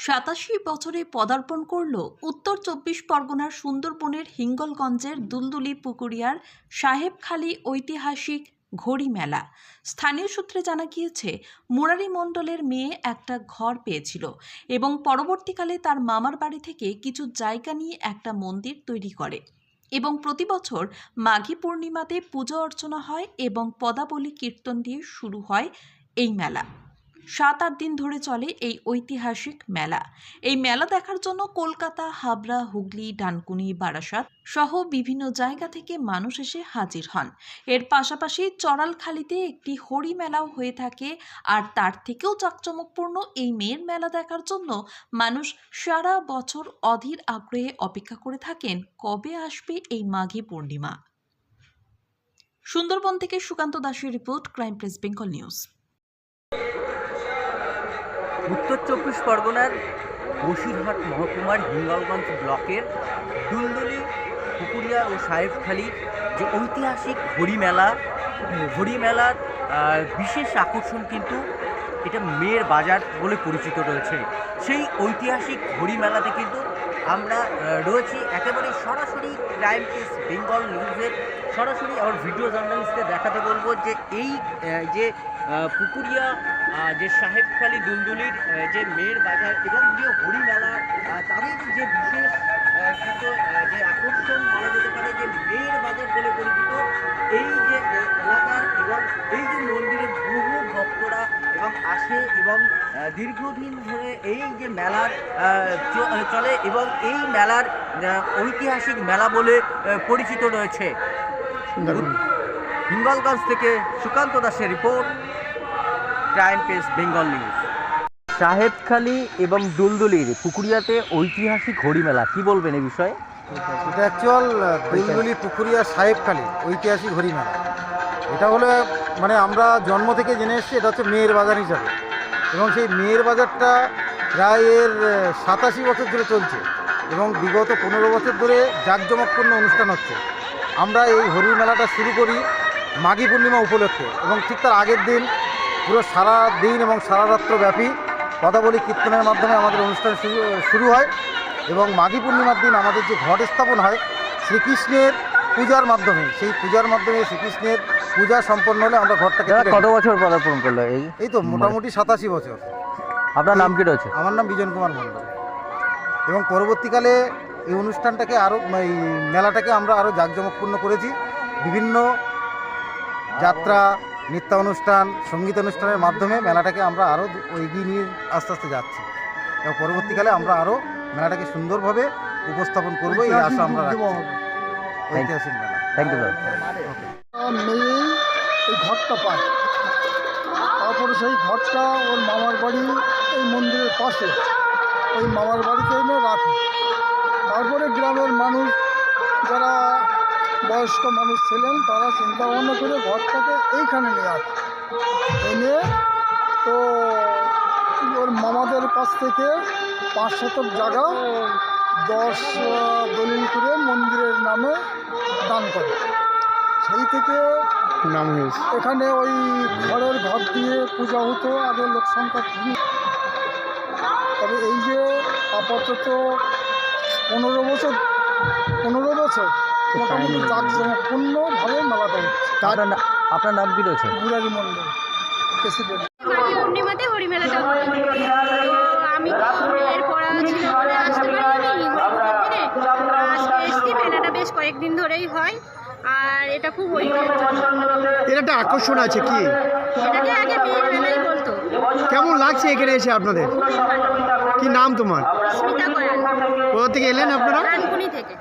87 বছরে পদার্পণ করল উত্তর 24 পরগনার সুন্দরবনের হিঙ্গলগঞ্জের দুলদুলি পুকুরিয়ার সাহেবখালী ঐতিহাসিক ঘড়ি মেলা। স্থানীয় সূত্রে জানা গিয়েছে, মুরারি মণ্ডলের মেয়ে একটা ঘর পেয়েছিল এবং পরবর্তীকালে তার মামার বাড়ি থেকে কিছু জায়গা নিয়ে একটা মন্দির তৈরি করে এবং প্রতি বছর মাঘী পূর্ণিমাতে পুজো অর্চনা হয় এবং পদাবলী কীর্তন দিয়ে শুরু হয় এই মেলা। 7-8 দিন ধরে চলে এই ঐতিহাসিক মেলা। এই মেলা দেখার জন্য কলকাতা, হাবড়া, হুগলি, ডানকুনি, বারাসাত সহ বিভিন্ন জায়গা থেকে মানুষ এসে হাজির হন। এর পাশাপাশি চড়ালখালীতে একটি হরি মেলাও হয়ে থাকে, আর তার থেকেও জাঁকজমকপূর্ণ এই মেয়ের মেলা দেখার জন্য মানুষ সারা বছর অধীর আগ্রহে অপেক্ষা করে থাকেন কবে আসবে এই মাঘী পূর্ণিমা। সুন্দরবন থেকে সুকান্ত দাসের report, crime press Bengal news. উত্তর 24 পরগনার বসিরহাট মহকুমার হিঙ্গলগঞ্জ ব্লকের দুলদুলি পুকুরিয়া ও সাহেবখালীর যে ঐতিহাসিক ঘড়ি মেলার বিশেষ আকর্ষণ কিন্তু এটা মেয়ের বাজার বলে পরিচিত রয়েছে। সেই ঐতিহাসিক ঘড়ি মেলাতে কিন্তু আমরা রয়েছি একেবারে সরাসরি ক্রাইম প্রেস বেঙ্গল নিউজের সরাসরি আমার ভিডিও জার্নালিস্টকে দেখাতে বলবো যে এই যে পুকুরিয়া যে সাহেবখালী দুলদুলির যে মেয়ের বাজার এবং যে হরি মেলা, তাদের যে বিশেষ কিন্তু যে আকর্ষণ বলা যেতে পারে যে মেয়ের বাজার বলে পরিচিত এই যে এলাকার এবং এই যে মন্দিরের বহু ভক্তরা এবং আসে এবং দীর্ঘদিন ধরে এই যে মেলার চলে এবং এই মেলার ঐতিহাসিক মেলা বলে পরিচিত রয়েছে। হিঙ্গলগঞ্জ থেকে সুকান্ত দাসের report, crime press Bengal news. Sahebkhali এবং দুলদুলির পুকুরিয়াতে ঐতিহাসিক ঘড়ি মেলা, কি বলবেন এই বিষয়ে? এটা অ্যাকচুয়াল দুলদুলি পুকুরিয়া সাহেবখালী ঐতিহাসিক ঘড়ি মেলা। এটা হলো মানে আমরা জন্ম থেকে জেনে এসেছি এটা হচ্ছে মেয়ের বাজার হিসাবে, এবং সেই মেয়ের বাজারটা প্রায় এর 87 বছর ধরে চলছে এবং বিগত 15 বছর ধরে জাঁকজমকপূর্ণ অনুষ্ঠান হচ্ছে। আমরা এই হরি মেলাটা শুরু করি মাঘী পূর্ণিমা উপলক্ষে এবং ঠিক তার আগের দিন পুরো সারা দিন এবং সারা রাত্র ব্যাপী পদাবলী কীর্তনের মাধ্যমে আমাদের অনুষ্ঠান শুরু হয় এবং মাঘী পূর্ণিমার দিন আমাদের যে ঘট স্থাপন হয় শ্রীকৃষ্ণের পূজার মাধ্যমে, সেই পূজার মাধ্যমে শ্রীকৃষ্ণের পূজা সম্পন্ন হলে আমরা ঘরটাকে। কত বছর পদার্পণ করলো? এই তো মোটামুটি 87 বছর। আপনার নাম কি রয়েছে? আমার নাম বিজন কুমার মণ্ডল। এবং পরবর্তীকালে এই অনুষ্ঠানটাকে আরও এই মেলাটাকে আমরা আরও জাঁকজমকপূর্ণ করেছি। বিভিন্ন যাত্রা, নৃত্যানুষ্ঠান, সঙ্গীত অনুষ্ঠানের মাধ্যমে মেলাটাকে আমরা আরও এগিয়ে নিয়ে আস্তে আস্তে যাচ্ছি এবং পরবর্তীকালে আমরা আরও মেলাটাকে সুন্দরভাবে উপস্থাপন করবো, এই আশা আমরা রাখছি। ঐতিহাসিক মেলা। Thank you. মেয়ে এই ঘরটা পায়, তারপরে সেই ঘরটা ওর মামার বাড়ি এই মন্দিরের পাশে, ওই মামার বাড়িতে এনে রাখে। তারপরে গ্রামের মানুষ যারা বয়স্ক মানুষ ছিলেন তারা চিন্তা ভাবনা করে ঘরটাকে এইখানে নিয়ে আসে। এনে তো ওর মামাদের কাছ থেকে 5 শতক জায়গা 10 দলিল করে মন্দিরের নামে দান করে। সেই থেকে নাম হয়েছে। এখানে ওই ঘরের ঘর দিয়ে পূজা হতো আগে, লোক সংখ্যা কম। তবে এই যে আপাতত 15 বছর মোটামুটি জাঁকজমকপূর্ণভাবে মেলাটা হচ্ছে। আপনার নাম কি রয়েছে? মুরারি মণ্ডল, প্রেসিডেন্ট। মাঘী পূর্ণিমাতে হরি মেলাটা হয়। তো আমি তো এর পড়া ছিল বলে আসতে পারিনি, আজকে এসছি। মেলাটা বেশ কয়েকদিন ধরেই হয় আর এটা খুব এর একটা আকর্ষণ আছে। কি এটাকে আগে মেয়ের মেলাই বলতো। কেমন লাগছে এখানে এসে আপনাদের? কি নাম তোমার? স্মিতা করাল, কোথা থেকে এলেন আপনারা? ডানকুনি থেকে।